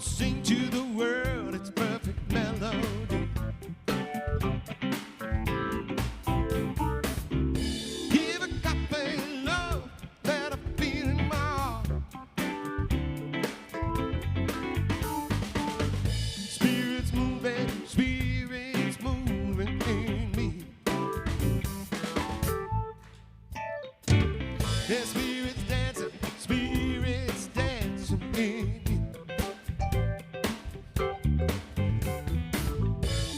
sing to the world its perfect melody. Give agape love that I feel in my heart. Spirit's moving in me. Yeah, spirit's dancing in me.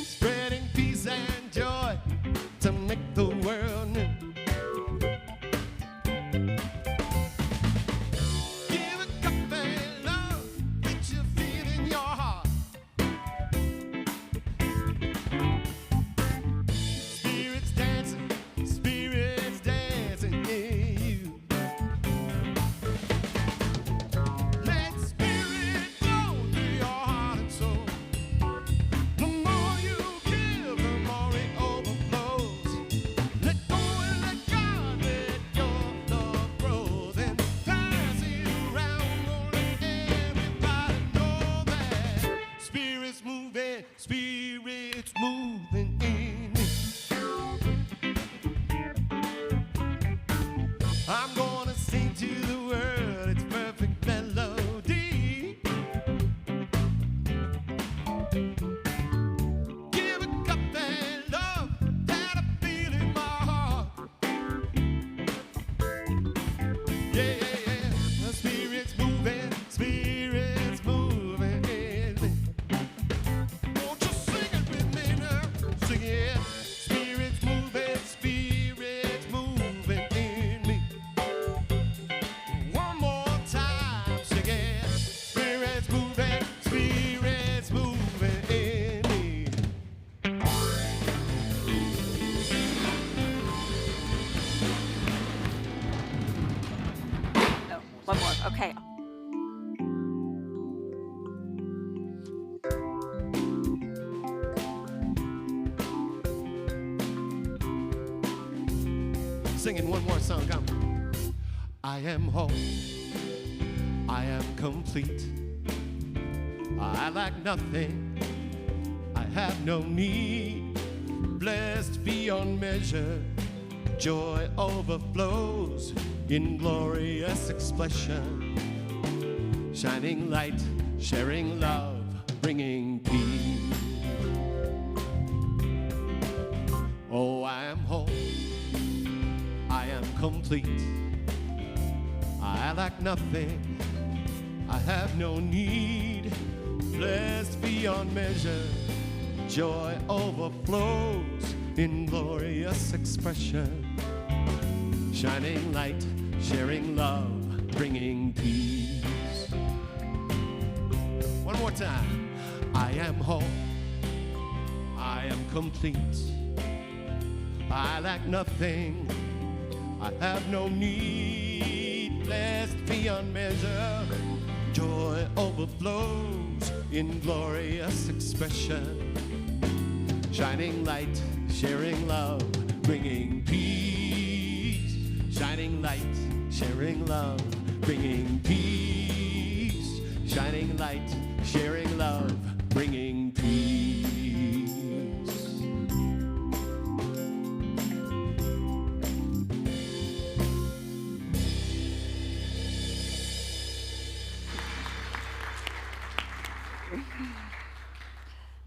Spreading peace and joy to make the world new. Give a cup and love that you feel in your heart. Spirits dancing in you. Let spirit flow through your heart and soul. The more you give, the more it overflows. Let go and let God, let your love grow. Then pass it around, oh, let everybody know that spirit's moving in me. I'm gonna sing to the world its perfect melody. Give a cup and love that I feel in my heart. Yeah, yeah, yeah. The spirit's moving in me. Won't you sing it with me now? Sing it. Spirit's moving in me. One more time, sing it. Spirit's moving in me. No, one more. Okay. Singing one more song, come. I am whole, I am complete. I lack nothing, I have no need. Blessed beyond measure, joy overflows in glorious expression. Shining light, sharing love, bringing peace. Oh, I am whole, I am complete. I lack nothing, I have no need. Blessed beyond measure, joy overflows in glorious expression. Shining light, sharing love, bringing peace. One more time. I am whole, I am complete. I lack nothing, I have no need. Blessed beyond measure, joy overflows in glorious expression. Shining light, sharing love, bringing peace. Shining light, sharing love, bringing peace. Shining light, sharing love, bringing peace.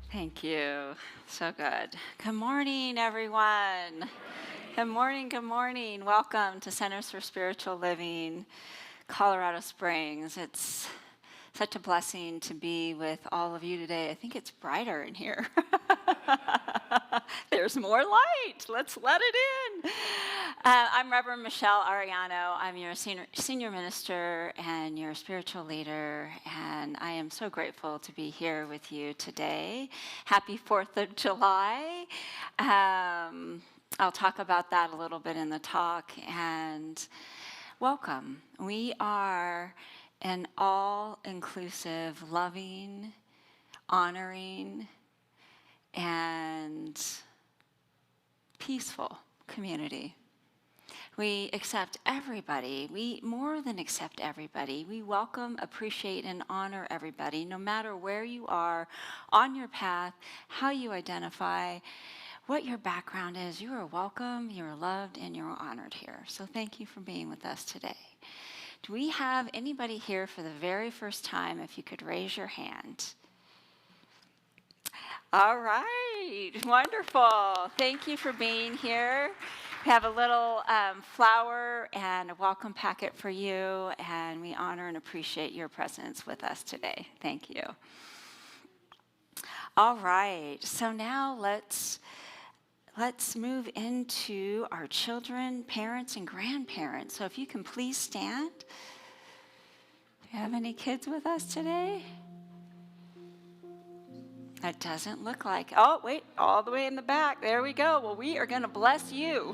Thank you. So good. Good morning, everyone. Good morning, good morning. Welcome to Centers for Spiritual Living, Colorado Springs. It's such a blessing to be with all of you today. I think it's brighter in here. There's more light. Let's let it in. I'm Reverend Michelle Arellano. I'm your senior minister and your spiritual leader, and I am so grateful to be here with you today. Happy 4th of July. I'll talk about that a little bit in the talk, and welcome. We are an all-inclusive, loving, honoring, and peaceful community. We accept everybody. We more than accept everybody. We welcome, appreciate, and honor everybody, no matter where you are on your path, how you identify, what your background is. You are welcome, you are loved, and you're honored here. So thank you for being with us today. Do we have anybody here for the very first time? If you could raise your hand. All right, wonderful. Thank you for being here. We have a little flower and a welcome packet for you, and we honor and appreciate your presence with us today. Thank you. All right, so now let's move into our children, parents, and grandparents. So if you can please stand. Do you have any kids with us today? It doesn't look like. Oh, wait, all the way in the back. There we go. Well, we are going to bless you.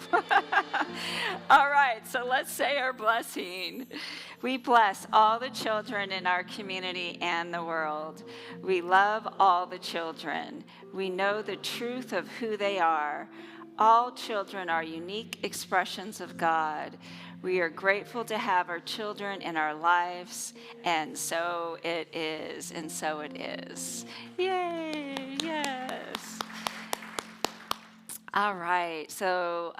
All right, so let's say our blessing. We bless all the children in our community and the world. We love all the children. We know the truth of who they are. All children are unique expressions of God. We are grateful to have our children in our lives, and so it is, and so it is. Yay, yes. All right, so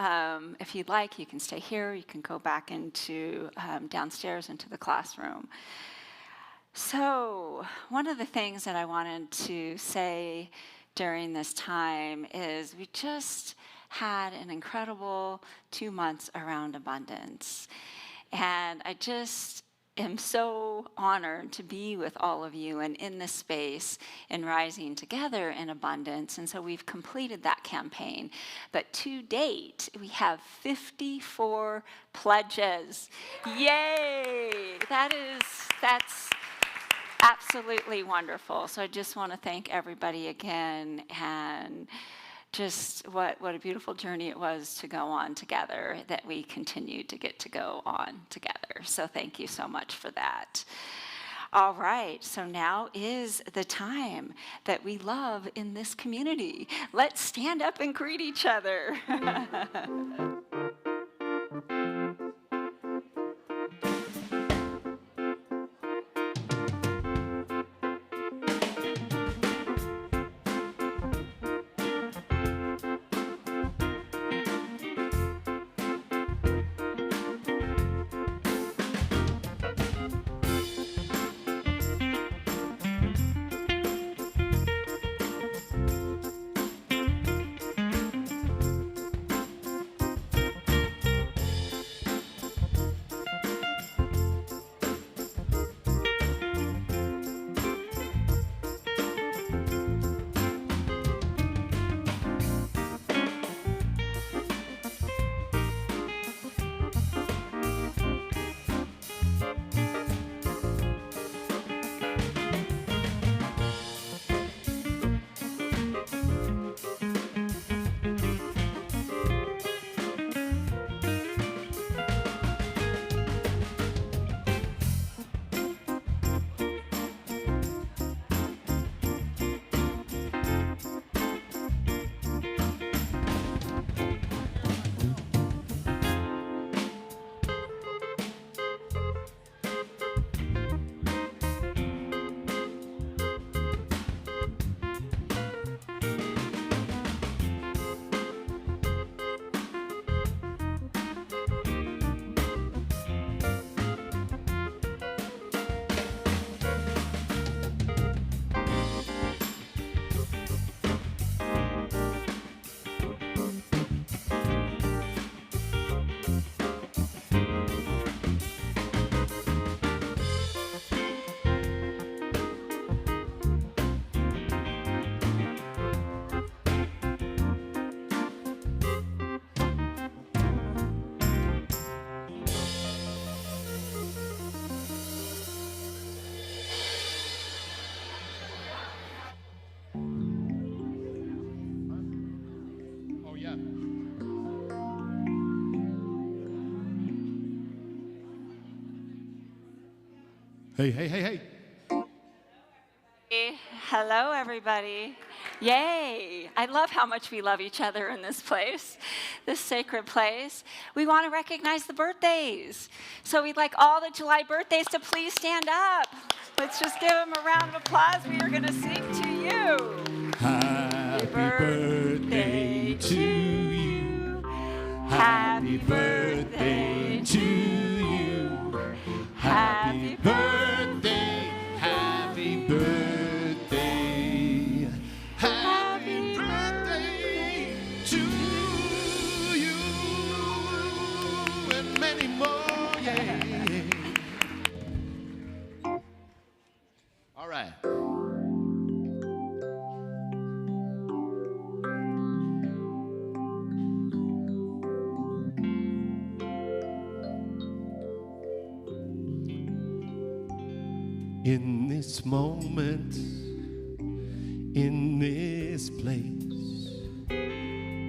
if you'd like, you can stay here. You can go back into downstairs into the classroom. So one of the things that I wanted to say during this time is we just had an incredible 2 months around abundance. And I just am so honored to be with all of you and in this space and rising together in abundance. And so we've completed that campaign. But to date, we have 54 pledges. Yay! That's absolutely wonderful. So I just want to thank everybody again, and just what a beautiful journey it was to go on together, that we continue to get to go on together. So thank you so much for that. All right, so now is the time that we love in this community. Let's stand up and greet each other. Hey. Hello, everybody. Yay! I love how much we love each other in this place, this sacred place. We want to recognize the birthdays. So we'd like all the July birthdays to please stand up. Let's just give them a round of applause. We are going to sing to you. Happy birthday to you. Happy birthday to you. Happy birthday, happy birthday. Happy birthday to you and many more, yeah. All right. In this moment, in this place,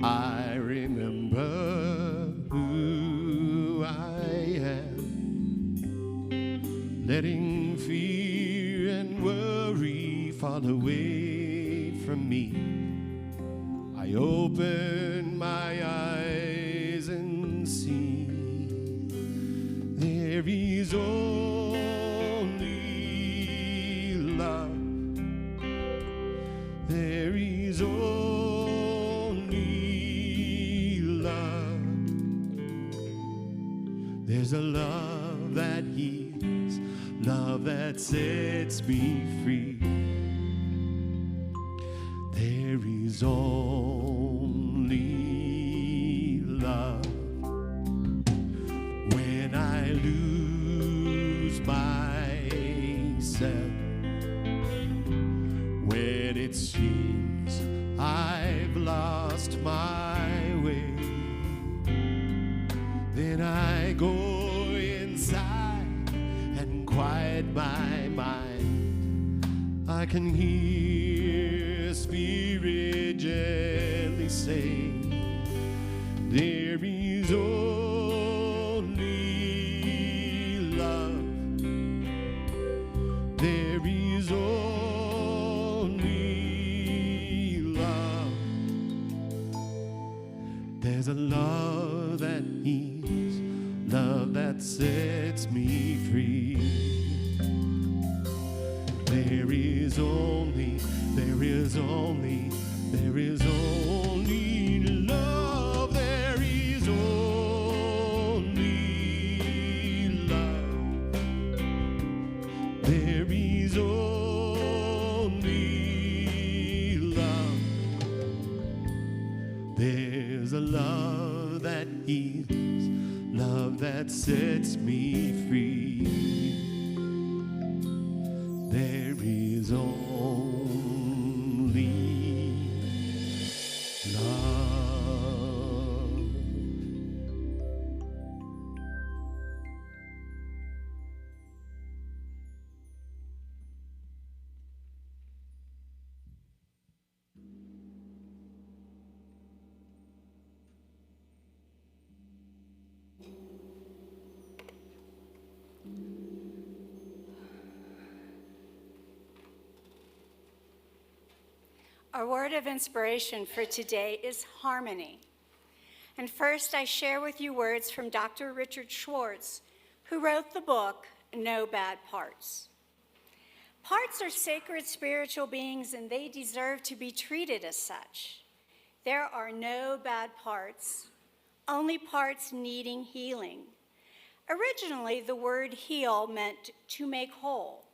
I remember who I am, letting fear and worry fall away from me. I open my eyes and see there is only love. There is only love. There's a love that heals, love that sets me free. There is only love. When I lose myself, when it seems I've lost my way, then I go inside and quiet my mind. I can hear Spirit gently say, there is only love. There is only love. There's a love that heals, love that sets me free. There is only love. There is only love. There is only love. There's a love that heals, love that sets me free. There is only love. Our word of inspiration for today is harmony. And first, I share with you words from Dr. Richard Schwartz, who wrote the book, No Bad Parts. Parts are sacred spiritual beings, and they deserve to be treated as such. There are no bad parts, only parts needing healing. Originally, the word heal meant to make whole.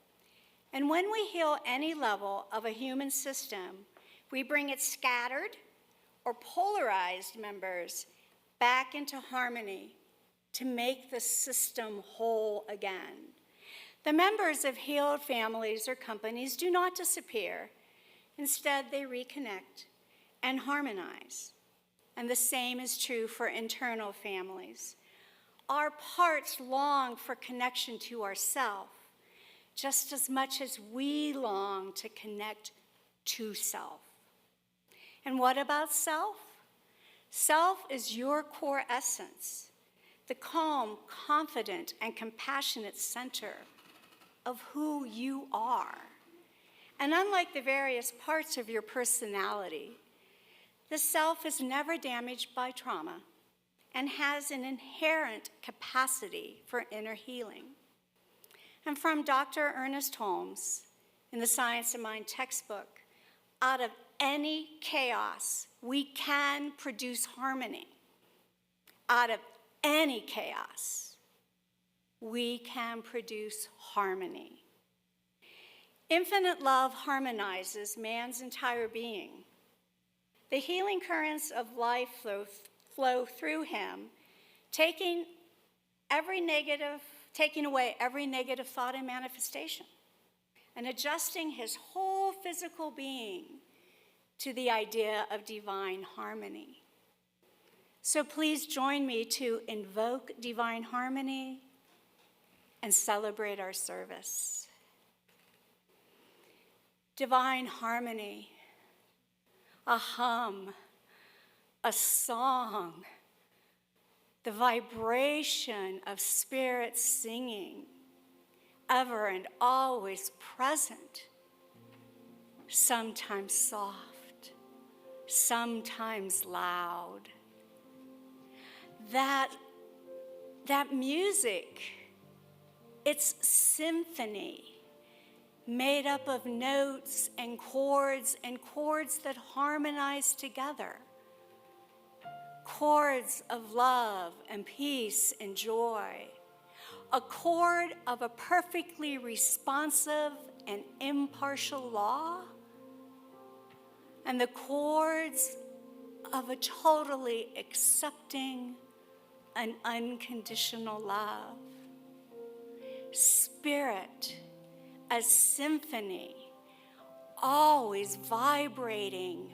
And when we heal any level of a human system, we bring its scattered or polarized members back into harmony to make the system whole again. The members of healed families or companies do not disappear. Instead, they reconnect and harmonize. And the same is true for internal families. Our parts long for connection to ourself, just as much as we long to connect to self. And what about self? Self is your core essence, the calm, confident, and compassionate center of who you are. And unlike the various parts of your personality, the self is never damaged by trauma and has an inherent capacity for inner healing. And from Dr. Ernest Holmes in the Science of Mind textbook, out of any chaos, we can produce harmony. Out of any chaos, we can produce harmony. Infinite love harmonizes man's entire being. The healing currents of life flow through him, taking away every negative thought and manifestation, and adjusting his whole physical being to the idea of divine harmony. So please join me to invoke divine harmony and celebrate our service. Divine harmony, a hum, a song, the vibration of spirit singing, ever and always present, sometimes soft, sometimes loud. That music, it's symphony made up of notes and chords that harmonize together. Chords of love and peace and joy. A chord of a perfectly responsive and impartial law. And the chords of a totally accepting and unconditional love. Spirit as symphony, always vibrating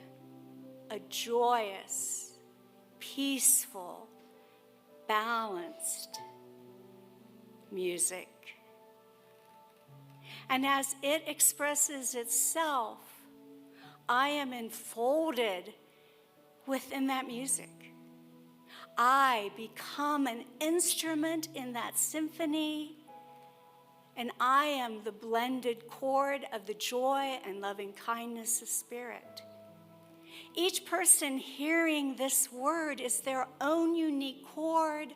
a joyous, peaceful, balanced music. And as it expresses itself, I am enfolded within that music. I become an instrument in that symphony, and I am the blended chord of the joy and loving kindness of spirit. Each person hearing this word is their own unique chord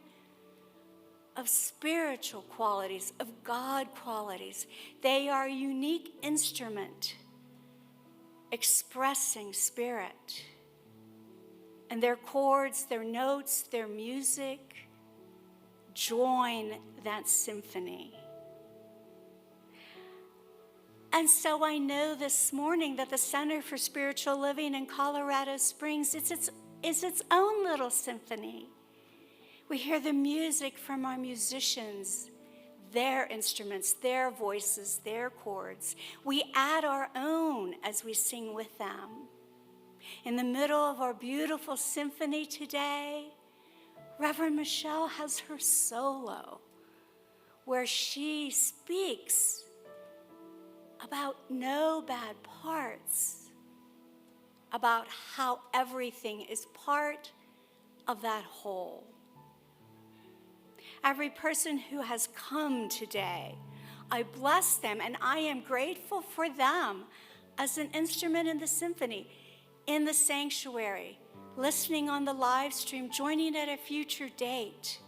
of spiritual qualities, of God qualities. They are a unique instrument expressing spirit. And their chords, their notes, their music join that symphony. And so I know this morning that the Center for Spiritual Living in Colorado Springs is its own little symphony. We hear the music from our musicians, their instruments, their voices, their chords. We add our own as we sing with them. In the middle of our beautiful symphony today, Reverend Michelle has her solo, where she speaks about no bad parts, about how everything is part of that whole. Every person who has come today, I bless them, and I am grateful for them as an instrument in the symphony, in the sanctuary, listening on the live stream, joining at a future date.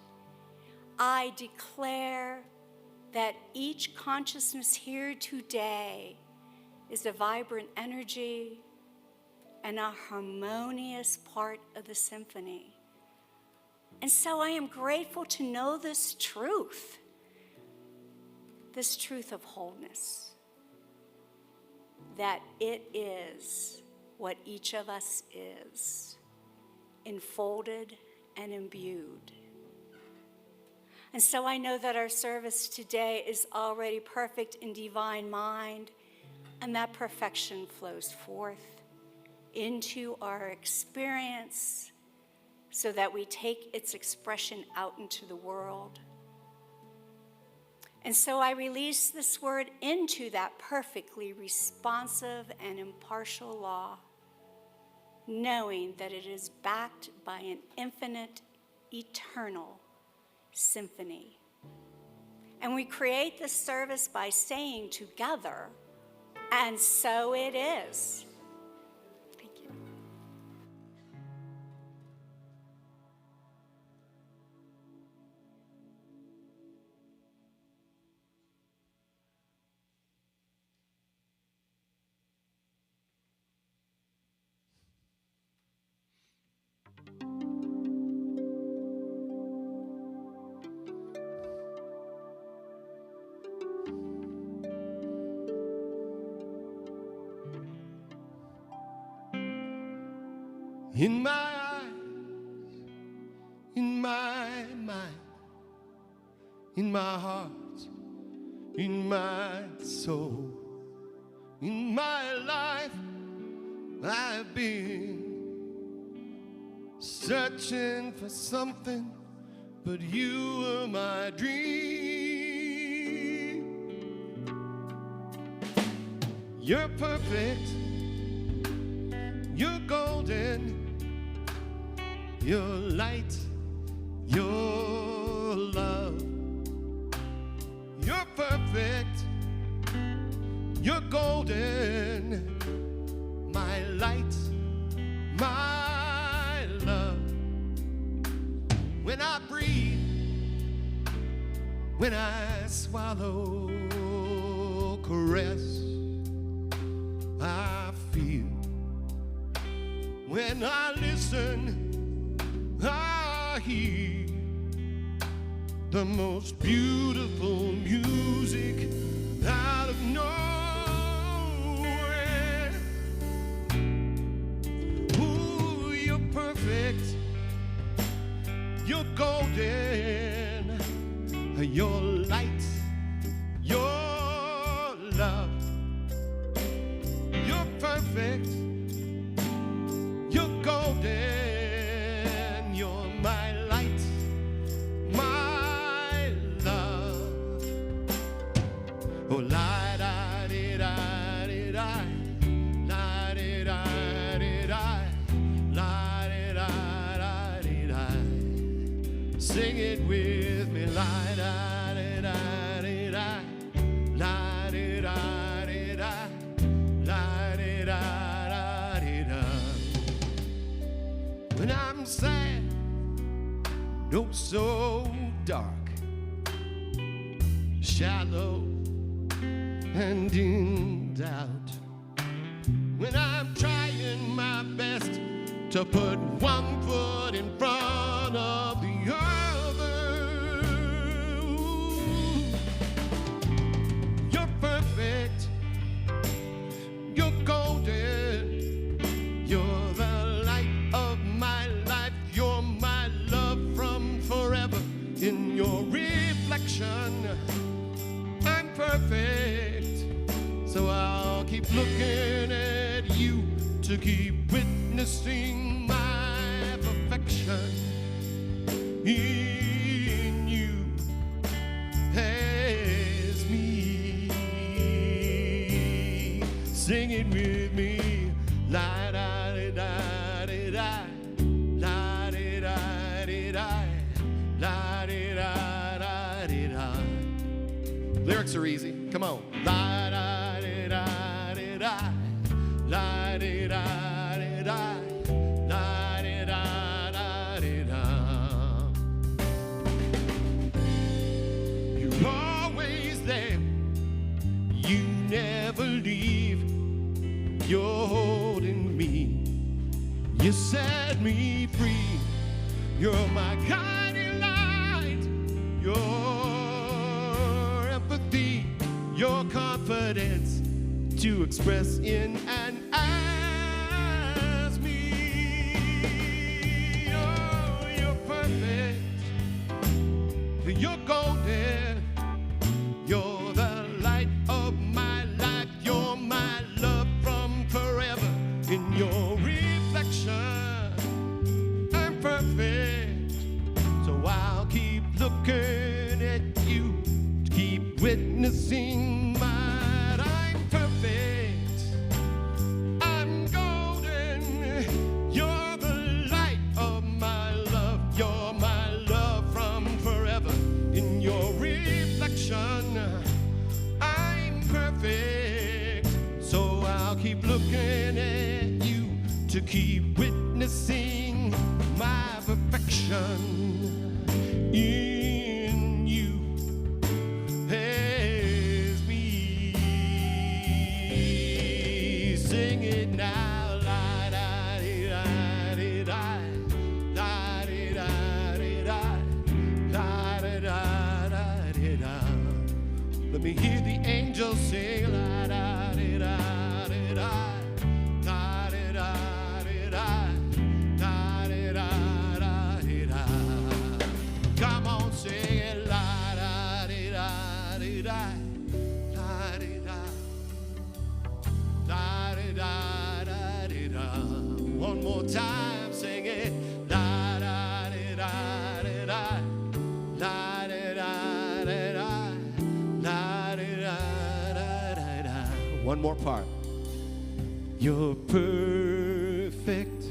I declare that each consciousness here today is a vibrant energy and a harmonious part of the symphony. And so I am grateful to know this truth of wholeness, that it is what each of us is, enfolded and imbued. And so I know that our service today is already perfect in divine mind, and that perfection flows forth into our experience so that we take its expression out into the world. And so I release this word into that perfectly responsive and impartial law, knowing that it is backed by an infinite, eternal symphony. And we create this service by saying together, And so it is. Thank you. In my eyes, in my mind, in my heart, in my soul, in my life, I've been searching for something, but you were my dream. You're perfect, you're golden, your light, your love. You're perfect, you're golden, my light, my love. When I breathe, when I swallow, caress, I feel. When I listen, I hear the most beautiful music out of nowhere. Ooh, you're perfect, you're golden, your light, your love. You're perfect, you're golden, you're my light, my love. Oh, la-da-di-da-di-da, la-di-da-di-da, la-di-da-da-di-da. Sing it with me, la-da-di-da-di-da, la-di-da-di-da, la-di-da-da-di-da. When I'm sad, oh so dark, shallow and in doubt. When I'm trying my best to put one foot in front of the other. Ooh, you're perfect, you're golden, you're the light of my life, you're my love from forever. In your reflection, I'm perfect, so I'll keep looking at you to keep witnessing my perfection in you as me. Sing it with me, la-da-di-da-di-da, la-di-da-di-da, la-di-da-da-di-da. Lyrics are easy, come on. La-da-di-da-di-da, la-di-da-di-da, la-di-da-da-di-da. You're always there, you never leave, you're holding me, you set me free, you're my guiding light, your empathy, your confidence to express in and as me. Oh, you're perfect, you're golden, you're the light of my life, you're my love from forever. In your reflection, I'm perfect, so I'll keep looking at you, keep witnessing my. I'm perfect, I'm golden, you're the light of my love, you're my love from forever. In keep looking at you to keep witnessing my perfection in you has me. Sing it now, la da di da di da, la di da di da, la da da da di da. Let me hear the angels sing, la da di da di da, la di da di da, la di da da di da. Come on, sing it, la da di da di da, la di da, la di da da di da. One more time, sing it, la da di da di da, la di da di da, la di da da da da. One more part. You're perfect,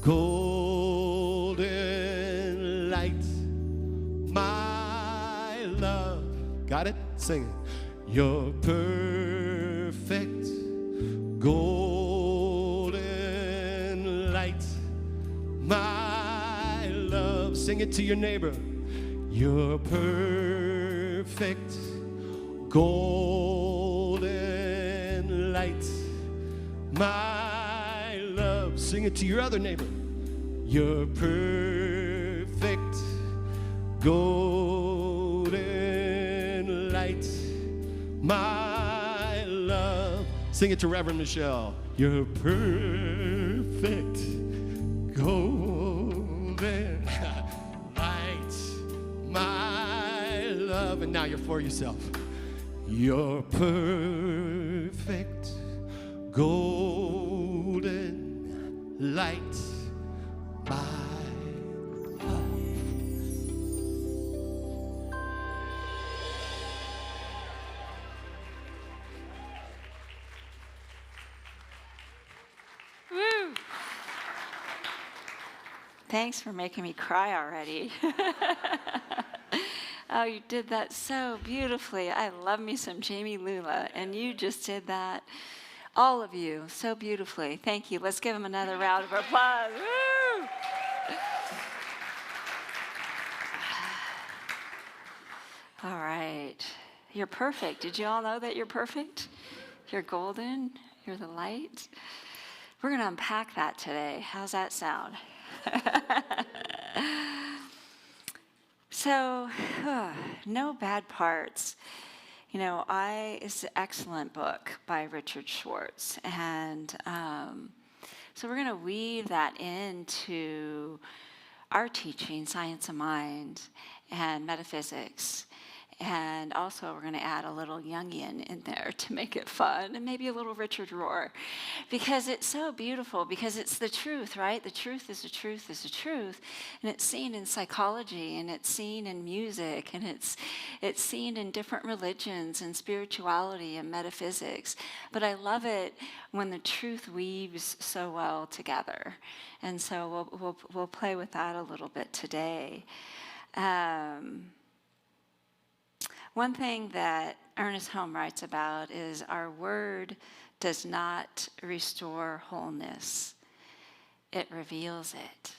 golden light, my love. Got it? Sing it. You're perfect, golden light, my love. Sing it to your neighbor. You're perfect, golden light, my love. Sing it to your other neighbor. You're perfect, golden light, my love. Sing it to Reverend Michelle. You're perfect, golden light, my love. And now you're for yourself. You're perfect, golden light, my love. Woo! Thanks for making me cry already. Oh, you did that so beautifully. I love me some Jamie Lula, and you just did that, all of you, so beautifully. Thank you. Let's give him another round of applause. Woo! All right. You're perfect. Did you all know that you're perfect? You're golden. You're the light. We're going to unpack that today. How's that sound? So, no bad parts. You know, it's an excellent book by Richard Schwartz. And so we're going to weave that into our teaching, Science of Mind and metaphysics. And also we're going to add a little Jungian in there to make it fun, and maybe a little Richard Rohr, because it's so beautiful, because it's the truth, right? The truth is the truth is the truth. And it's seen in psychology, and it's seen in music, and it's seen in different religions and spirituality and metaphysics. But I love it when the truth weaves so well together. And so we'll play with that a little bit today. One thing that Ernest Holm writes about is our word does not restore wholeness. It reveals it.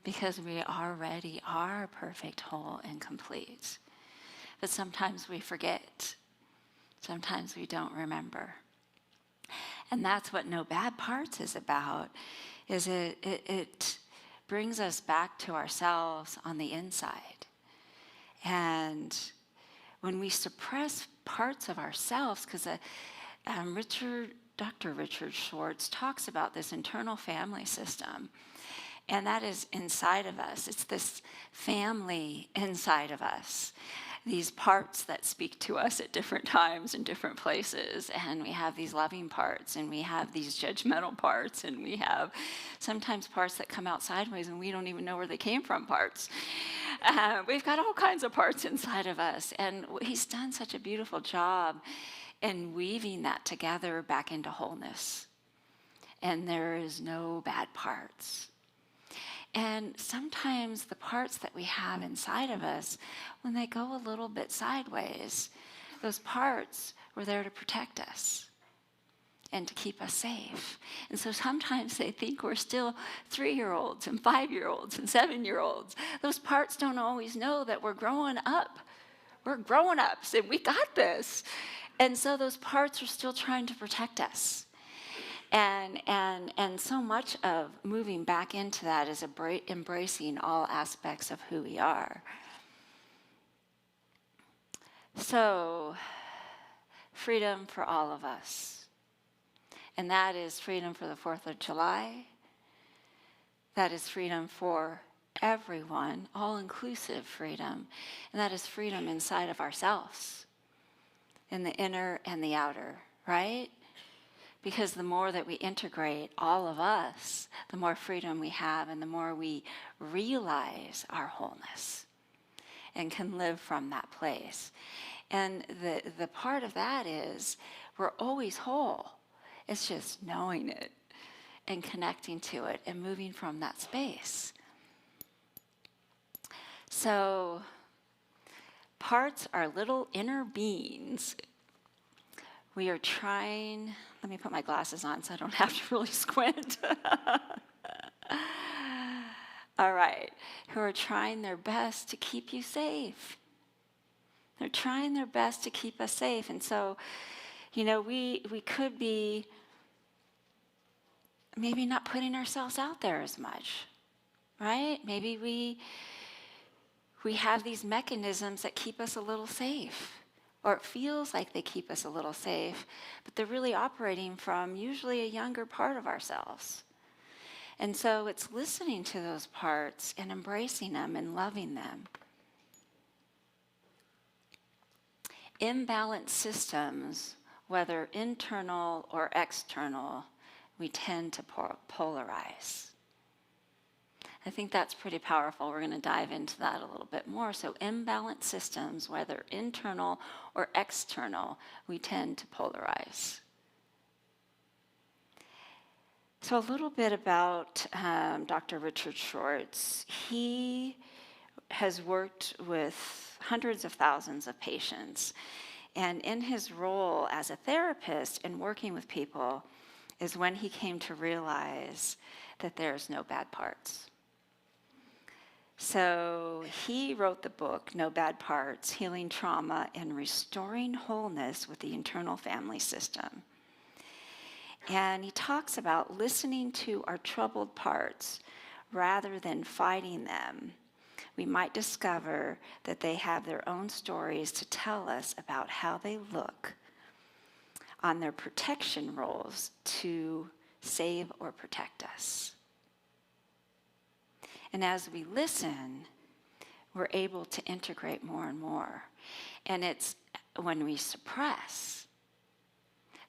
Because we already are perfect, whole, and complete. But sometimes we forget. Sometimes we don't remember. And that's what No Bad Parts is about, is it brings us back to ourselves on the inside. And when we suppress parts of ourselves, because Dr. Richard Schwartz talks about this internal family system, and that is inside of us. It's this family inside of us, these parts that speak to us at different times in different places. And we have these loving parts, and we have these judgmental parts, and we have sometimes parts that come out sideways and we don't even know where they came from parts. We've got all kinds of parts inside of us, and he's done such a beautiful job in weaving that together back into wholeness. And there is no bad parts. And sometimes the parts that we have inside of us, when they go a little bit sideways, those parts were there to protect us. and to keep us safe. And so sometimes they think we're still 3-year-olds and 5-year-olds and 7-year-olds. Those parts don't always know that we're growing up. We're grown-ups and we got this. And so those parts are still trying to protect us. And so much of moving back into that is embracing all aspects of who we are. So, freedom for all of us. And that is freedom for the 4th of July. That is freedom for everyone, all-inclusive freedom. And that is freedom inside of ourselves, in the inner and the outer, right? Because the more that we integrate all of us, the more freedom we have and the more we realize our wholeness and can live from that place. And the part of that is we're always whole. It's just knowing it and connecting to it and moving from that space. So parts are little inner beings. We are trying, let me put my glasses on so I don't have to really squint. All right, who are trying their best to keep you safe. They're trying their best to keep us safe. And so, you know, we could be maybe not putting ourselves out there as much, right? Maybe we have these mechanisms that keep us a little safe, or it feels like they keep us a little safe, but they're really operating from usually a younger part of ourselves. And so it's listening to those parts and embracing them and loving them. Imbalanced systems, whether internal or external, we tend to polarize. I think that's pretty powerful. We're going to dive into that a little bit more. So imbalanced systems, whether internal or external, we tend to polarize. So a little bit about Dr. Richard Schwartz. He has worked with hundreds of thousands of patients. And in his role as a therapist and working with people is when he came to realize that there's no bad parts. So he wrote the book, No Bad Parts, Healing Trauma and Restoring Wholeness with the Internal Family System. And he talks about listening to our troubled parts rather than fighting them. We might discover that they have their own stories to tell us about how they look on their protection roles to save or protect us. And as we listen, we're able to integrate more and more. And it's when we suppress,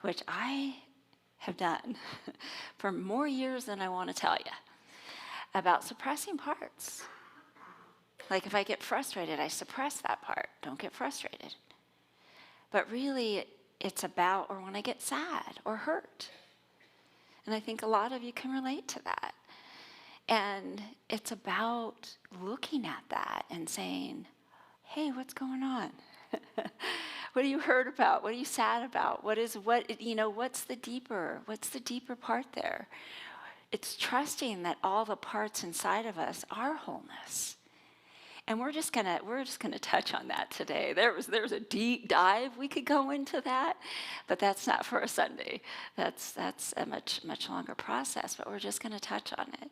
which I have done for more years than I want to tell you, about suppressing parts. Like if I get frustrated, I suppress that part. Don't get frustrated. But really, it's about, or when I get sad or hurt. And I think a lot of you can relate to that. And it's about looking at that and saying, hey, what's going on? What are you hurt about? What are you sad about? What's the deeper part there? It's trusting that all the parts inside of us are wholeness. And we're just gonna touch on that today. There's a deep dive we could go into that, but that's not for a Sunday. That's a much longer process, but we're just gonna touch on it.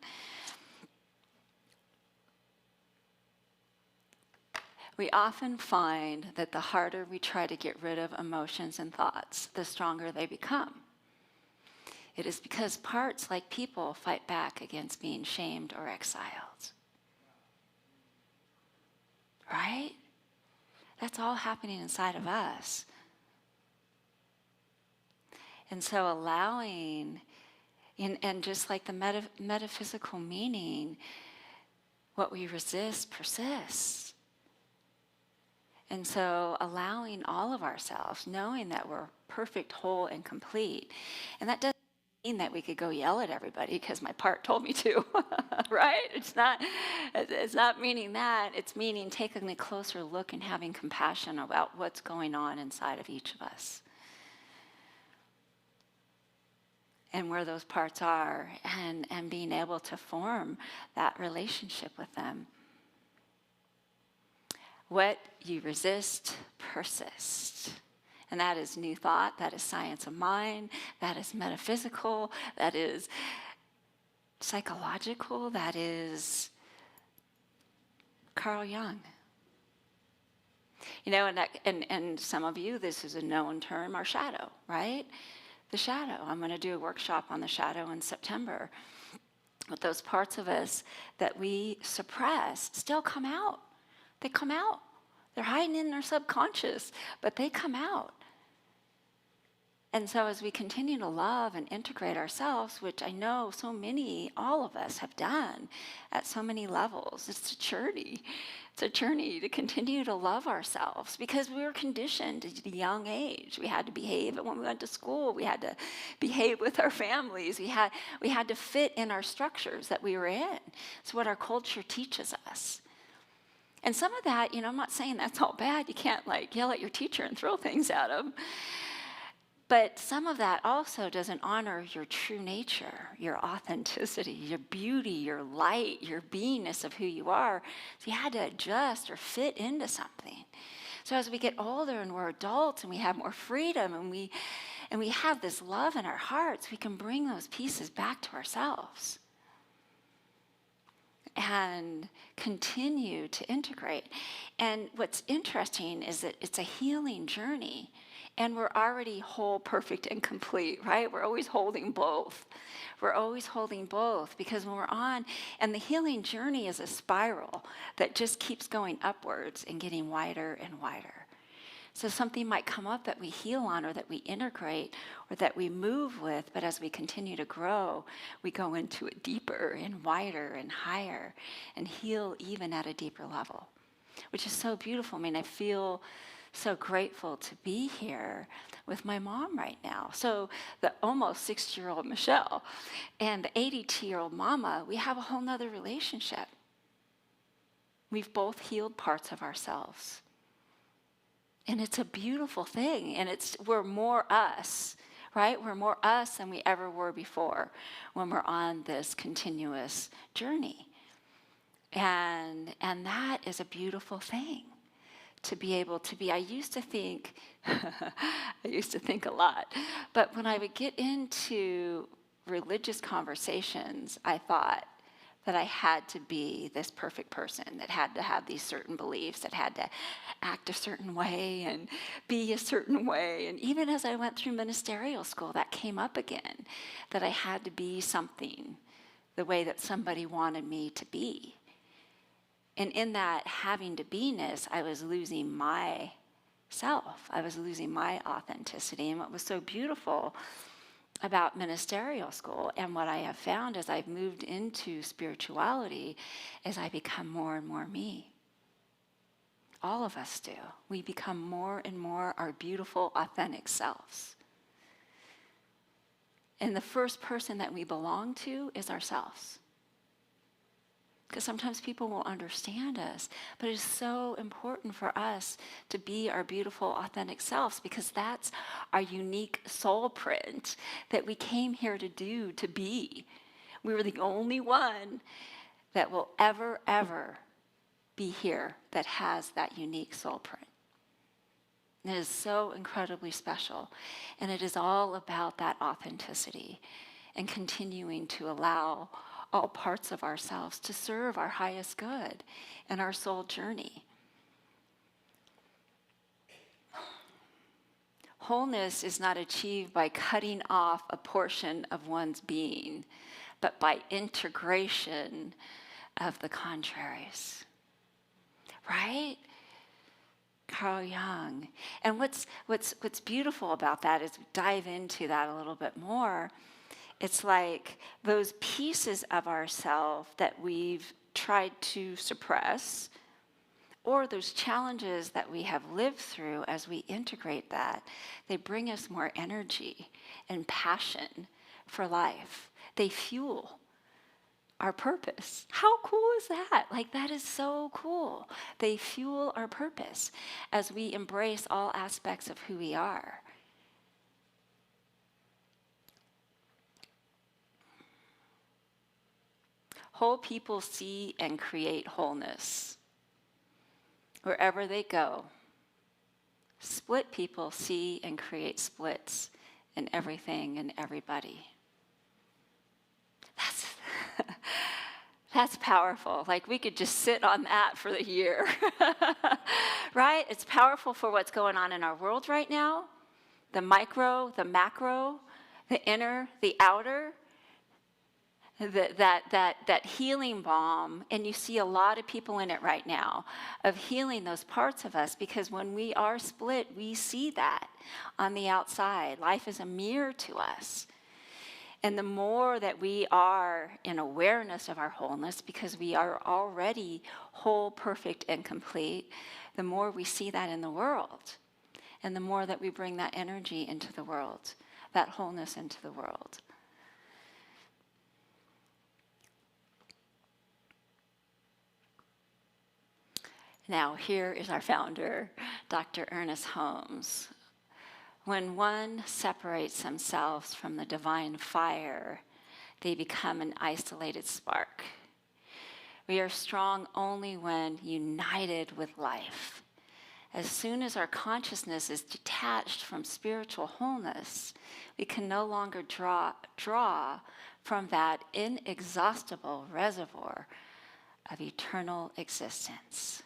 We often find that the harder we try to get rid of emotions and thoughts, the stronger they become. It is because parts, like people, fight back against being shamed or exiled. Right? That's all happening inside of us. And so allowing, and just like the metaphysical meaning, what we resist persists. And so allowing all of ourselves, knowing that we're perfect, whole, and complete. And that doesn't mean that we could go yell at everybody because my part told me to, right? It's not meaning that. It's meaning taking a closer look and having compassion about what's going on inside of each of us. and where those parts are, and being able to form that relationship with them. What you resist persists. And that is new thought, that is science of mind, that is metaphysical, that is psychological, that is Carl Jung. You know, and some of you, this is a known term, our shadow, right? The shadow. I'm going to do a workshop on the shadow in September. But those parts of us that we suppress still come out. They come out. They're hiding in their subconscious, but they come out. And so as we continue to love and integrate ourselves, which I know so many, all of us have done at so many levels, it's a journey. It's a journey to continue to love ourselves because we were conditioned at a young age. We had to behave when we went to school. We had to behave with our families. We had to fit in our structures that we were in. It's what our culture teaches us. And some of that, you know, I'm not saying that's all bad. You can't like yell at your teacher and throw things at them. But some of that also doesn't honor your true nature, your authenticity, your beauty, your light, your beingness of who you are. So you had to adjust or fit into something. So as we get older and we're adults and we have more freedom and we have this love in our hearts, we can bring those pieces back to ourselves and continue to integrate. And what's interesting is that it's a healing journey. And we're already whole, perfect, and complete, right? We're always holding both. We're always holding both because when we're on, and the healing journey is a spiral that just keeps going upwards and getting wider and wider. So something might come up that we heal on or that we integrate or that we move with, but as we continue to grow, we go into it deeper and wider and higher and heal even at a deeper level, which is so beautiful. I mean, I feel so grateful to be here with my mom right now. So the almost 60-year-old Michelle and the 82-year-old mama, we have a whole nother relationship. We've both healed parts of ourselves. And it's a beautiful thing. And we're more us, right? We're more us than we ever were before when we're on this continuous journey. And that is a beautiful thing. To be able to be, I used to think a lot, but when I would get into religious conversations, I thought that I had to be this perfect person, that had to have these certain beliefs, that had to act a certain way and be a certain way. And even as I went through ministerial school, that came up again, that I had to be something the way that somebody wanted me to be. And in that having to be-ness, I was losing myself. I was losing my authenticity. And what was so beautiful about ministerial school and what I have found as I've moved into spirituality is I become more and more me. All of us do. We become more and more our beautiful, authentic selves. And the first person that we belong to is ourselves. Because sometimes people won't understand us, but it is so important for us to be our beautiful, authentic selves because that's our unique soul print that we came here to do, to be. We were the only one that will ever, ever be here that has that unique soul print. And it is so incredibly special. And it is all about that authenticity and continuing to allow all parts of ourselves to serve our highest good and our soul journey. Wholeness is not achieved by cutting off a portion of one's being, but by integration of the contraries. Right? Carl Jung. And what's beautiful about that is we dive into that a little bit more. It's like those pieces of ourselves that we've tried to suppress, or those challenges that we have lived through as we integrate that, they bring us more energy and passion for life. They fuel our purpose. How cool is that? Like, that is so cool. They fuel our purpose as we embrace all aspects of who we are. Whole people see and create wholeness wherever they go. Split people see and create splits in everything and everybody. That's powerful. Like, we could just sit on that for the year, right? It's powerful for what's going on in our world right now, the micro, the macro, the inner, the outer, that healing balm. And you see a lot of people in it right now of healing those parts of us, because when we are split, we see that on the outside. Life is a mirror to us. And the more that we are in awareness of our wholeness, because we are already whole, perfect, and complete, the more we see that in the world. And the more that we bring that energy into the world, that wholeness into the world. Now, here is our founder, Dr. Ernest Holmes. When one separates themselves from the divine fire, they become an isolated spark. We are strong only when united with life. As soon as our consciousness is detached from spiritual wholeness, we can no longer draw from that inexhaustible reservoir of eternal existence.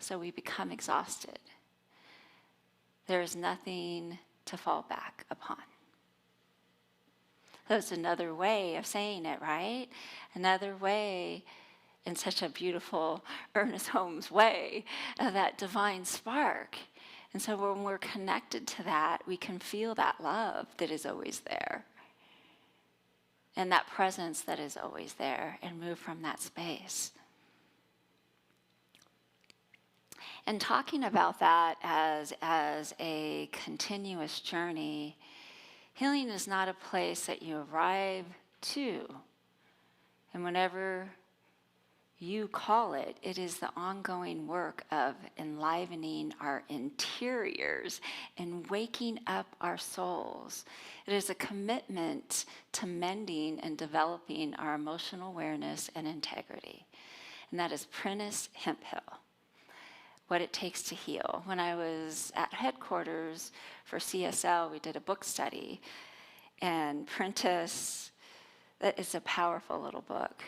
So we become exhausted. There is nothing to fall back upon. That's another way of saying it, right? Another way, in such a beautiful Ernest Holmes way, of that divine spark. And so when we're connected to that, we can feel that love that is always there. And that presence that is always there, and move from that space. And talking about that as a continuous journey, healing is not a place that you arrive to. And whenever you call it, it is the ongoing work of enlivening our interiors and waking up our souls. It is a commitment to mending and developing our emotional awareness and integrity. And that is Prentice Hemphill. What it takes to heal. When I was at headquarters for CSL, we did a book study, and Prentice, that is a powerful little book.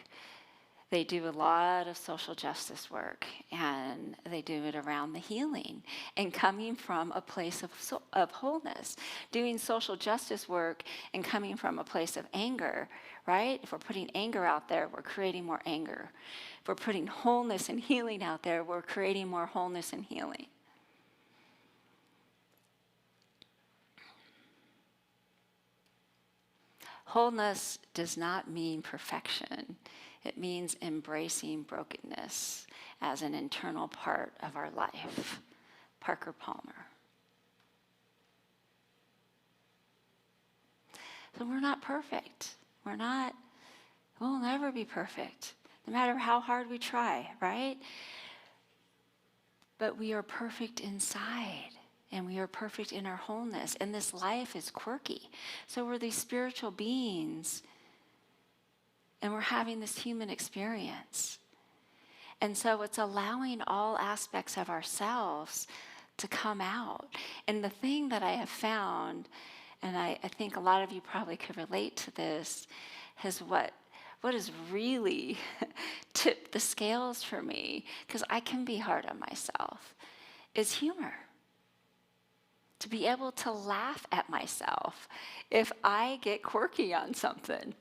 They do a lot of social justice work, and they do it around the healing and coming from a place of wholeness. Doing social justice work and coming from a place of anger, right? If we're putting anger out there, we're creating more anger. If we're putting wholeness and healing out there, we're creating more wholeness and healing. Wholeness does not mean perfection. It means embracing brokenness as an internal part of our life. Parker Palmer. So we're not perfect. We'll never be perfect, no matter how hard we try, right? But we are perfect inside, and we are perfect in our wholeness. And this life is quirky. So we're these spiritual beings, and we're having this human experience. And so it's allowing all aspects of ourselves to come out. And the thing that I have found, and I think a lot of you probably could relate to this, is what has really tipped the scales for me, because I can be hard on myself, is humor. To be able to laugh at myself if I get quirky on something.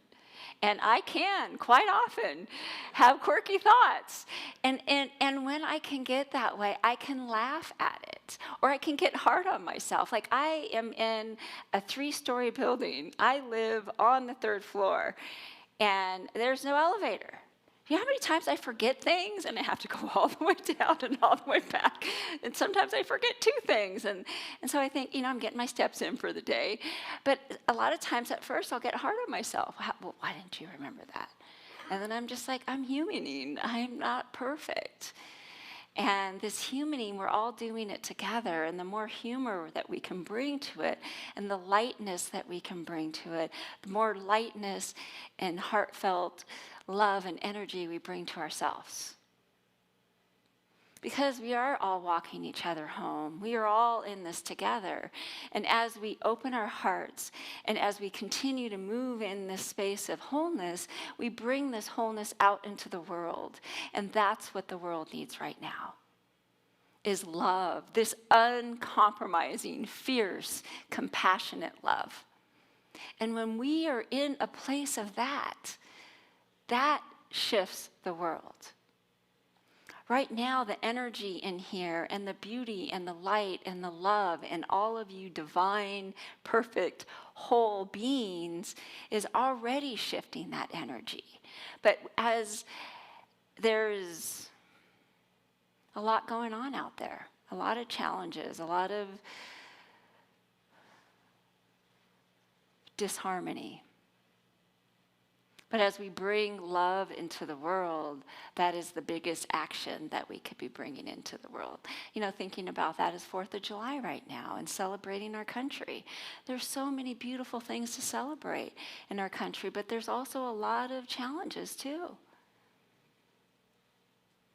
And I can quite often have quirky thoughts. And when I can get that way, I can laugh at it. Or I can get hard on myself. Like, I am in a 3-story building. I live on the 3rd floor. And there's no elevator. You know how many times I forget things and I have to go all the way down and all the way back? And sometimes I forget 2 things. And so I think, I'm getting my steps in for the day. But a lot of times at first I'll get hard on myself. Well, why didn't you remember that? And then I'm just like, I'm humaning. I'm not perfect. And this humaning, we're all doing it together. And the more humor that we can bring to it and the lightness that we can bring to it, the more lightness and heartfelt love and energy we bring to ourselves. Because we are all walking each other home. We are all in this together. And as we open our hearts and as we continue to move in this space of wholeness, we bring this wholeness out into the world. And that's what the world needs right now, is love, this uncompromising, fierce, compassionate love. And when we are in a place of that, that shifts the world. Right now, the energy in here and the beauty and the light and the love and all of you divine, perfect, whole beings is already shifting that energy. But as there's a lot going on out there, a lot of challenges, a lot of disharmony. But as we bring love into the world, that is the biggest action that we could be bringing into the world. You know, thinking about that is 4th of July right now and celebrating our country. There's so many beautiful things to celebrate in our country, but there's also a lot of challenges too.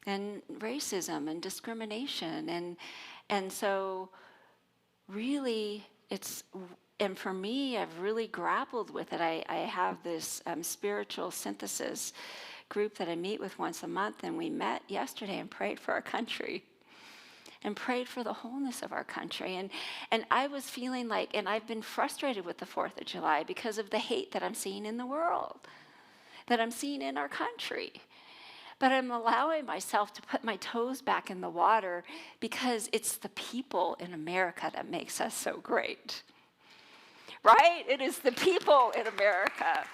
And racism and discrimination. And so really and for me, I've really grappled with it. I have this spiritual synthesis group that I meet with once a month, and we met yesterday and prayed for our country and prayed for the wholeness of our country. And I was feeling like, and I've been frustrated with the 4th of July because of the hate that I'm seeing in the world, that I'm seeing in our country. But I'm allowing myself to put my toes back in the water because it's the people in America that makes us so great. Right? It is the people in America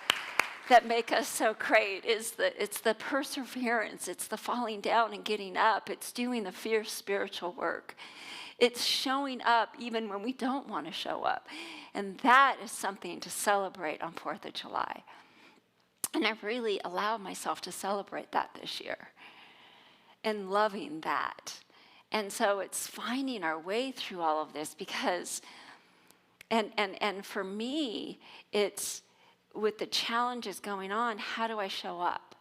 that make us so great. It's the perseverance. It's the falling down and getting up. It's doing the fierce spiritual work. It's showing up even when we don't want to show up. And that is something to celebrate on 4th of July. And I've really allowed myself to celebrate that this year and loving that. And so it's finding our way through all of this because... And for me, it's with the challenges going on, how do I show up?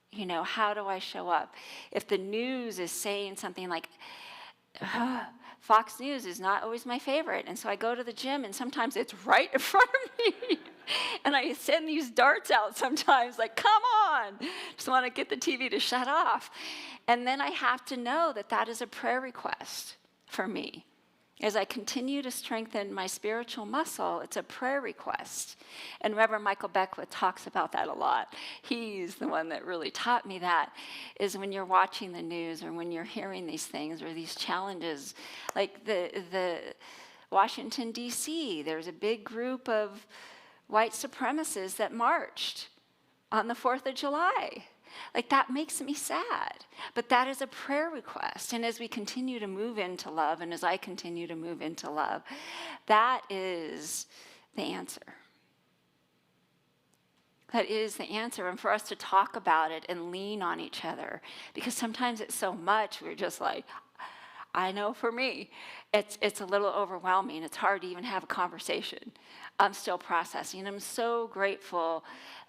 You know, how do I show up? If the news is saying something like, Fox News is not always my favorite, and so I go to the gym, and sometimes it's right in front of me. And I send these darts out sometimes, like, come on, just want to get the TV to shut off. And then I have to know that that is a prayer request for me. As I continue to strengthen my spiritual muscle, it's a prayer request. And Reverend Michael Beckwith talks about that a lot. He's the one that really taught me that, is when you're watching the news or when you're hearing these things or these challenges, like the Washington, D.C., there's a big group of white supremacists that marched on the 4th of July. Like, that makes me sad. But that is a prayer request. And as we continue to move into love, and as I continue to move into love, that is the answer. That is the answer. And for us to talk about it and lean on each other, because sometimes it's so much, we're just like, I know for me, it's a little overwhelming. It's hard to even have a conversation. I'm still processing. I'm so grateful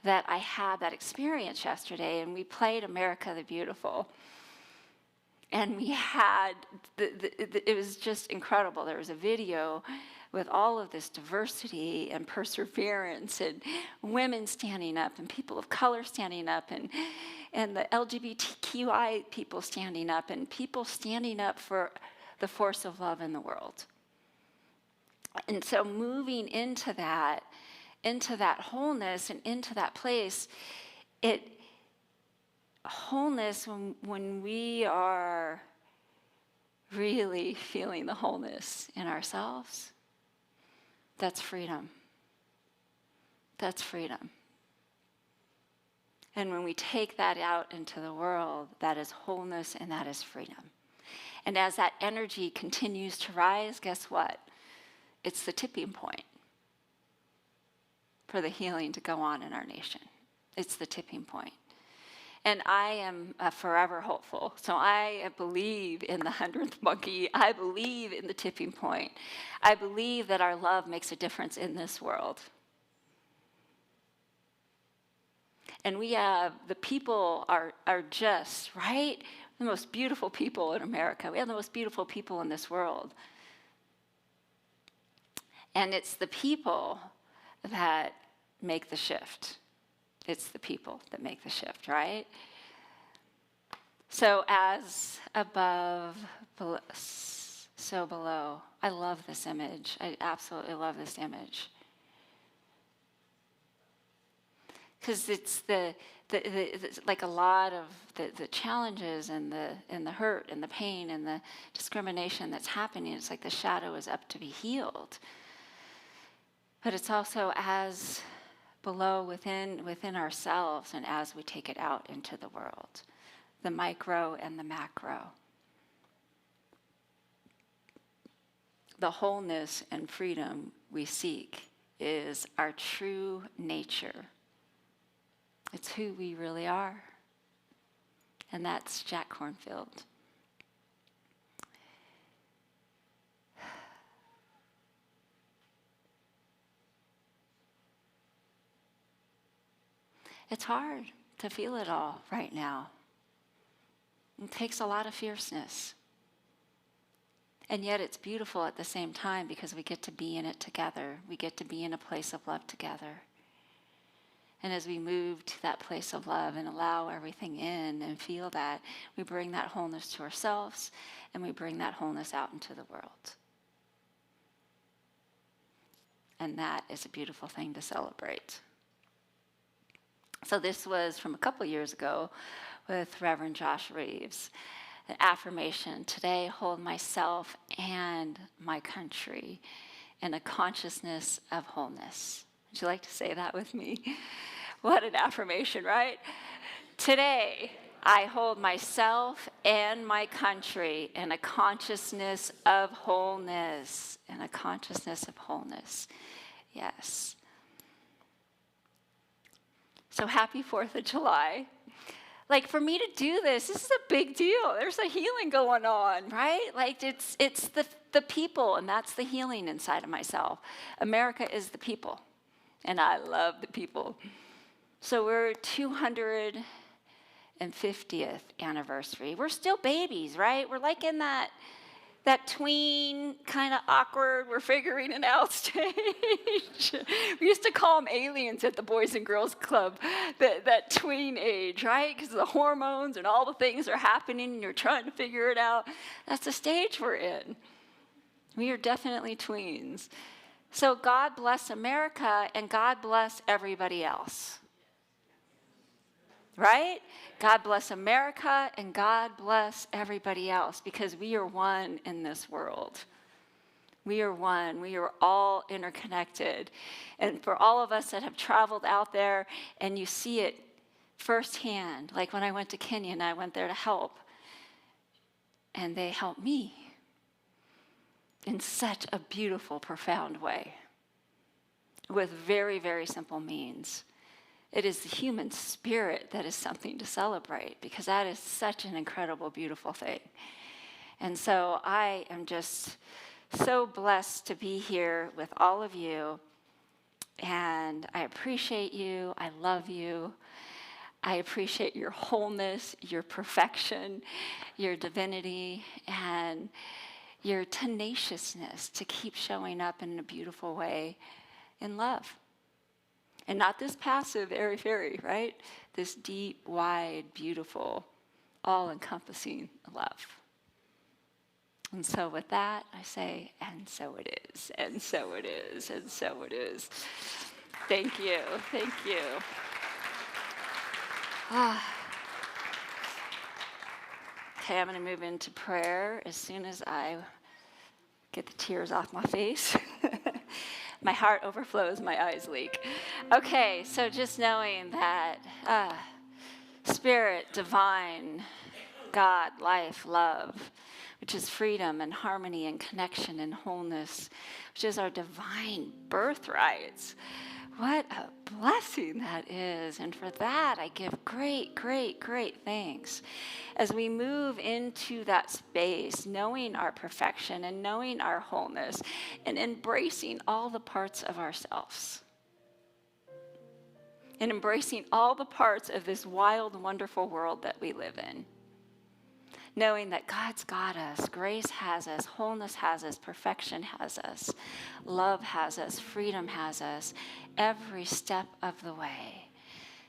that I had that experience yesterday, and we played America the Beautiful. And we had, it was just incredible. There was a video with all of this diversity and perseverance and women standing up and people of color standing up and the LGBTQI people standing up and people standing up for the force of love in the world. And so moving into that wholeness and into that place, wholeness when we are really feeling the wholeness in ourselves, that's freedom. That's freedom. And when we take that out into the world, that is wholeness and that is freedom. And as that energy continues to rise, guess what? It's the tipping point for the healing to go on in our nation. It's the tipping point. And I am forever hopeful. So I believe in the 100th monkey. I believe in the tipping point. I believe that our love makes a difference in this world. And we have, the people are just, right? The most beautiful people in America. We have the most beautiful people in this world. And it's the people that make the shift. It's the people that make the shift, right? So as above, so below. I love this image. I absolutely love this image. Because it's like a lot of the challenges and the hurt and the pain and the discrimination that's happening. It's like the shadow is up to be healed. But it's also as below within ourselves and as we take it out into the world, the micro and the macro. The wholeness and freedom we seek is our true nature. It's who we really are. And that's Jack Kornfield. It's hard to feel it all right now. It takes a lot of fierceness. And yet it's beautiful at the same time because we get to be in it together. We get to be in a place of love together. And as we move to that place of love and allow everything in and feel that, we bring that wholeness to ourselves and we bring that wholeness out into the world. And that is a beautiful thing to celebrate. So this was from a couple years ago with Reverend Josh Reeves. An affirmation: today hold myself and my country in a consciousness of wholeness. Would you like to say that with me? What an affirmation, right? Today I hold myself and my country in a consciousness of wholeness. In a consciousness of wholeness. Yes. So happy 4th of July. Like, for me to do this is a big deal. There's a healing going on, right? Like, it's the people, and that's the healing inside of myself. America is the people, and I love the people. So we're 250th anniversary. We're still babies, right? We're like in that tween, kind of awkward, we're figuring it out stage. We used to call them aliens at the Boys and Girls Club, that tween age, right? Because the hormones and all the things are happening and you're trying to figure it out. That's the stage we're in. We are definitely tweens. So God bless America and God bless everybody else. Right? God bless America and God bless everybody else because we are one in this world. We are one. We are all interconnected. And for all of us that have traveled out there and you see it firsthand, like when I went to Kenya and I went there to help, and they helped me in such a beautiful, profound way with very, very simple means. It is the human spirit that is something to celebrate because that is such an incredible, beautiful thing. And so I am just so blessed to be here with all of you. And I appreciate you. I love you. I appreciate your wholeness, your perfection, your divinity, and your tenaciousness to keep showing up in a beautiful way in love. And not this passive, airy-fairy, right? This deep, wide, beautiful, all-encompassing love. And so with that, I say, and so it is, and so it is, and so it is. Thank you, thank you. Okay, I'm going to move into prayer as soon as I get the tears off my face. My heart overflows, my eyes leak. Okay, so just knowing that Spirit, divine, God, life, love, which is freedom and harmony and connection and wholeness, which is our divine birthrights. What a blessing that is. And for that, I give great, great, great thanks. As we move into that space, knowing our perfection and knowing our wholeness and embracing all the parts of ourselves. And embracing all the parts of this wild, wonderful world that we live in. Knowing that God's got us, grace has us, wholeness has us, perfection has us, love has us, freedom has us, every step of the way.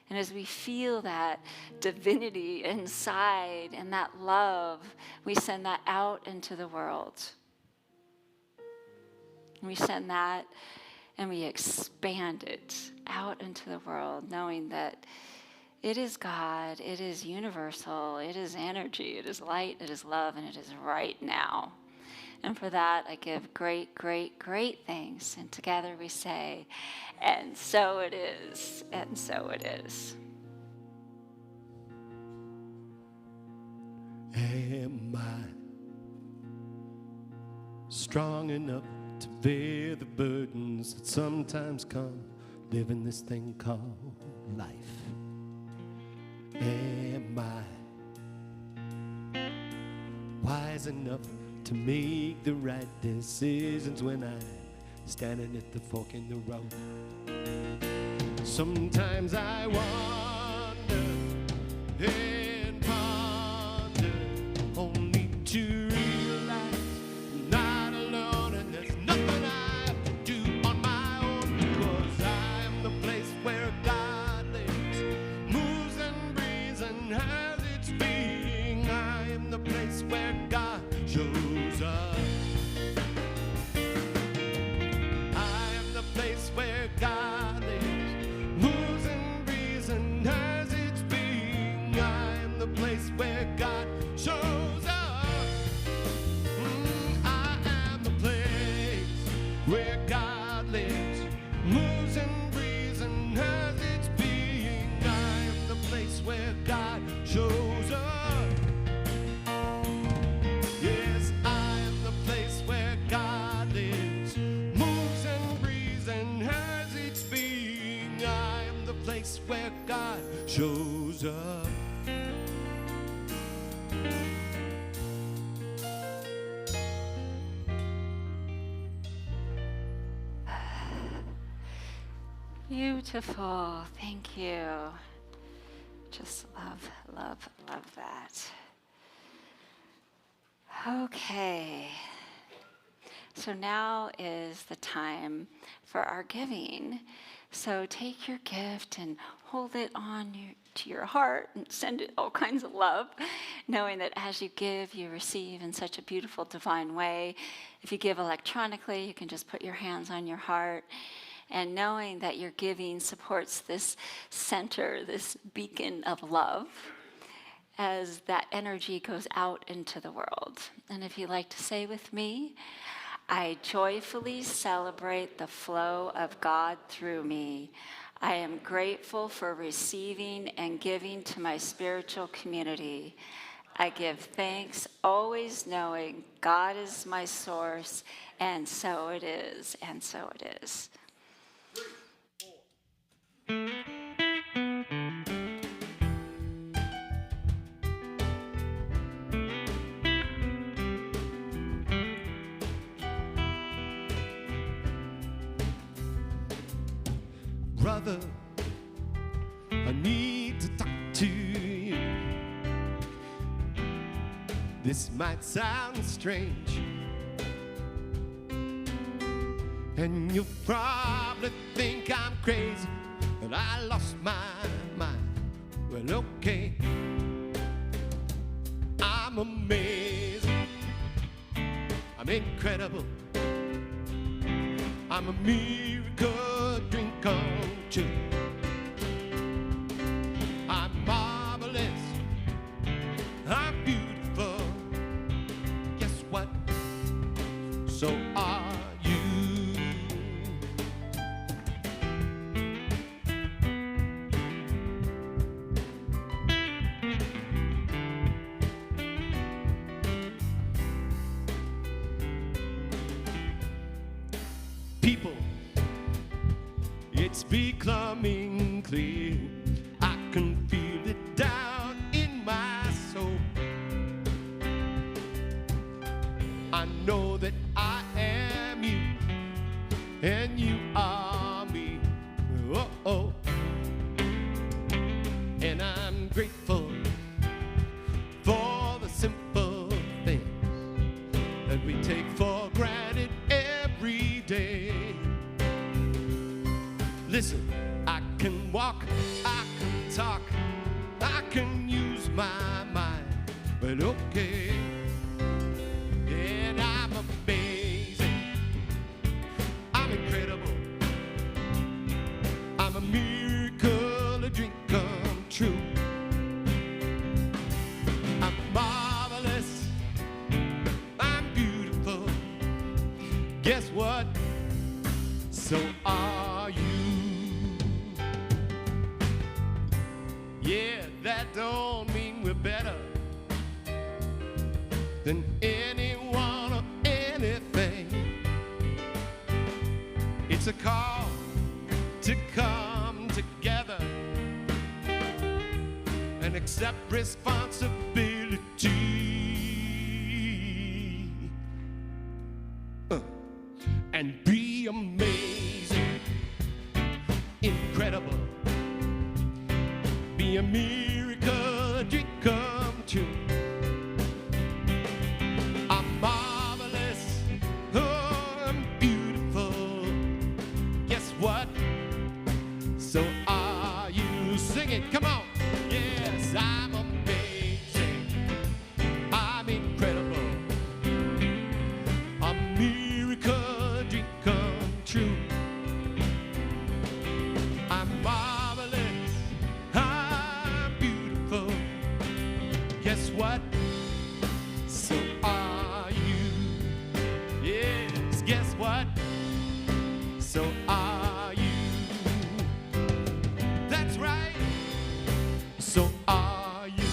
And as we feel that divinity inside and that love, we send that out into the world. We send that and we expand it out into the world, knowing that it is God, it is universal, it is energy, it is light, it is love, and it is right now. And for that, I give great, great, great thanks. And together we say, and so it is, and so it is. Am I strong enough to bear the burdens that sometimes come living this thing called life? Am I wise enough to make the right decisions when I'm standing at the fork in the road? Sometimes I wonder and ponder, only to realize I'm not alone and there's nothing I have to do on my own, because I am the place where God lives, moves and breathes and has its being. I am the place where God shows up. I am the place where God lives, moves and breathes and has its being. I am the place where God shows up. I am the place where God lives, moves and breathes and has its being. I am the place where God shows up. Yes, I am the place where God lives, moves and breathes and has its being. I am the place where God shows up. Beautiful, thank you. Just love, love, love that. Okay, so now is the time for our giving. So take your gift and hold it on to your heart and send it all kinds of love, knowing that as you give, you receive in such a beautiful, divine way. If you give electronically, you can just put your hands on your heart, and knowing that your giving supports this center, this beacon of love, as that energy goes out into the world. And if you'd like to say with me, I joyfully celebrate the flow of God through me. I am grateful for receiving and giving to my spiritual community. I give thanks, always knowing God is my source, and so it is, and so it is. Brother, I need to talk to you. This might sound strange, and you'll probably think I'm crazy, that I lost my mind. Well, okay, I'm amazing, I'm incredible, I'm a miracle dream come true. I'm marvelous, I'm beautiful. Guess what? So are you. People, it's becoming clear. I can feel it down in my soul. I know that I am you, and you are me. Oh. And I'm grateful for the simple things that we take for granted every day. Listen, I can walk, I can talk, I can use my mind, but okay. And I'm amazing, I'm incredible, I'm a miracle, a dream come true. I'm marvelous, I'm beautiful. Guess what? So are you. Yeah, that don't mean we're better than anyone or anything. It's a call to come together and accept responsibility. And be amazing, incredible, be a miracle, a dream come true. I'm marvelous, oh, I'm beautiful. Guess what? So are you. Sing it, come on. Yes, I'm amazing, I'm incredible, a miracle, dream come true. I'm marvelous, I'm beautiful. Guess what? So are you. Yes, guess what? So are you. That's right. So are you.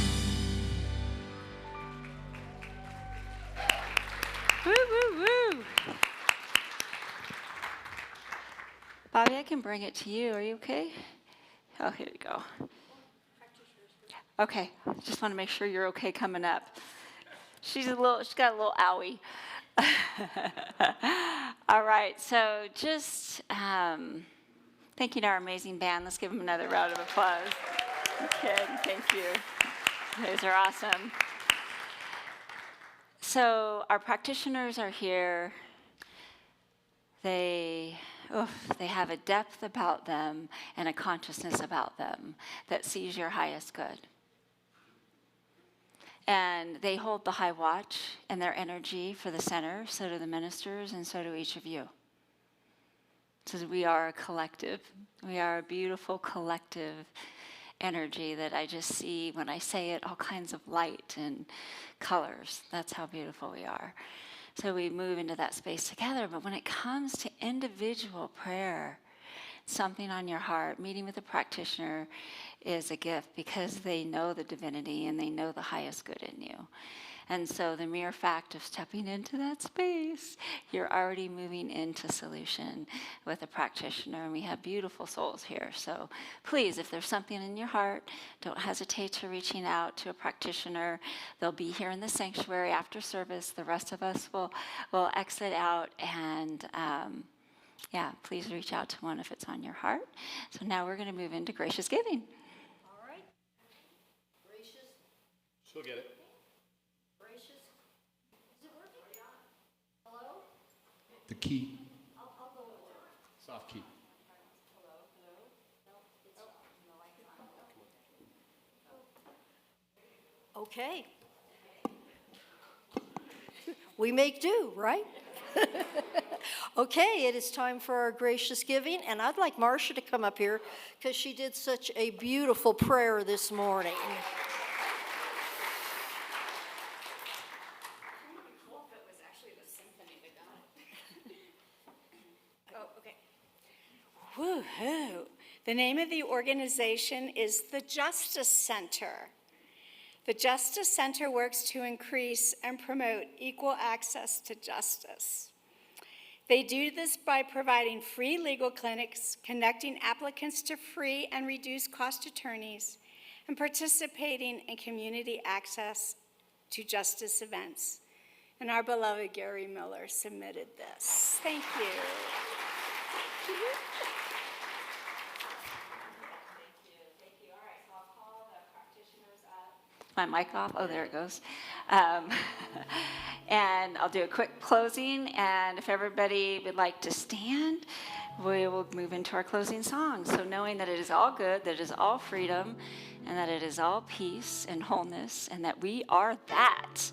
Woo, woo, woo. Bobby, I can bring it to you. Are you okay? Oh, here you go. Okay, just want to make sure you're okay coming up. She's got a little owie. All right, so just thanking our amazing band. Let's give them another round of applause. Okay, thank you. Those are awesome. So our practitioners are here. They have a depth about them and a consciousness about them that sees your highest good. And they hold the high watch and their energy for the center, so do the ministers, and so do each of you. So we are a collective. We are a beautiful collective energy that I just see when I say it, all kinds of light and colors. That's how beautiful we are. So we move into that space together. But when it comes to individual prayer, something on your heart, meeting with a practitioner is a gift because they know the divinity and they know the highest good in you. And so the mere fact of stepping into that space, you're already moving into solution with a practitioner. And we have beautiful souls here. So please, if there's something in your heart, don't hesitate to reaching out to a practitioner. They'll be here in the sanctuary after service. The rest of us will exit out, and please reach out to one if it's on your heart. So now we're going to move into gracious giving. All right. Gracious. She'll get it. Gracious. Is it working? Hello? The key. I'll go with it. Soft key. Hello? No, it's no, I can't. Okay. We make do, right? Okay, it is time for our gracious giving, and I'd like Marcia to come up here because she did such a beautiful prayer this morning. Woohoo! The name of the organization is the Justice Center. The Justice Center works to increase and promote equal access to justice. They do this by providing free legal clinics, connecting applicants to free and reduced cost attorneys, and participating in community access to justice events. And our beloved Gary Miller submitted this. Thank you. My mic off? Oh, there it goes. And I'll do a quick closing, and if everybody would like to stand, we will move into our closing song. So knowing that it is all good, that it is all freedom, and that it is all peace and wholeness, and that we are that.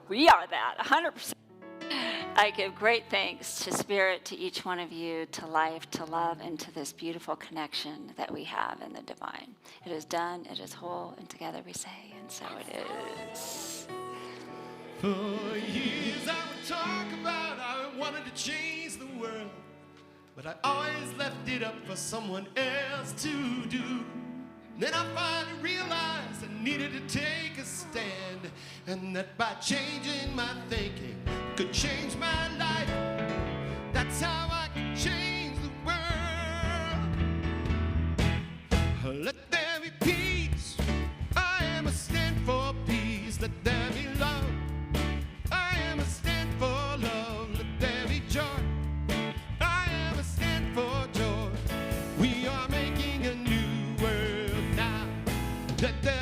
We are that, 100%. I give great thanks to Spirit, to each one of you, to life, to love, and to this beautiful connection that we have in the divine. It is done, it is whole, and together we say, and so it is. For years I would talk about I wanted to change the world, but I always left it up for someone else to do. Then I finally realized I needed to take a stand, and that by changing my thinking could change my life. That's how I can change the world. Let there be peace. I am a stand for peace. Let there be love. I am a stand for love. Let there be joy. I am a stand for joy. We are making a new world now. Let there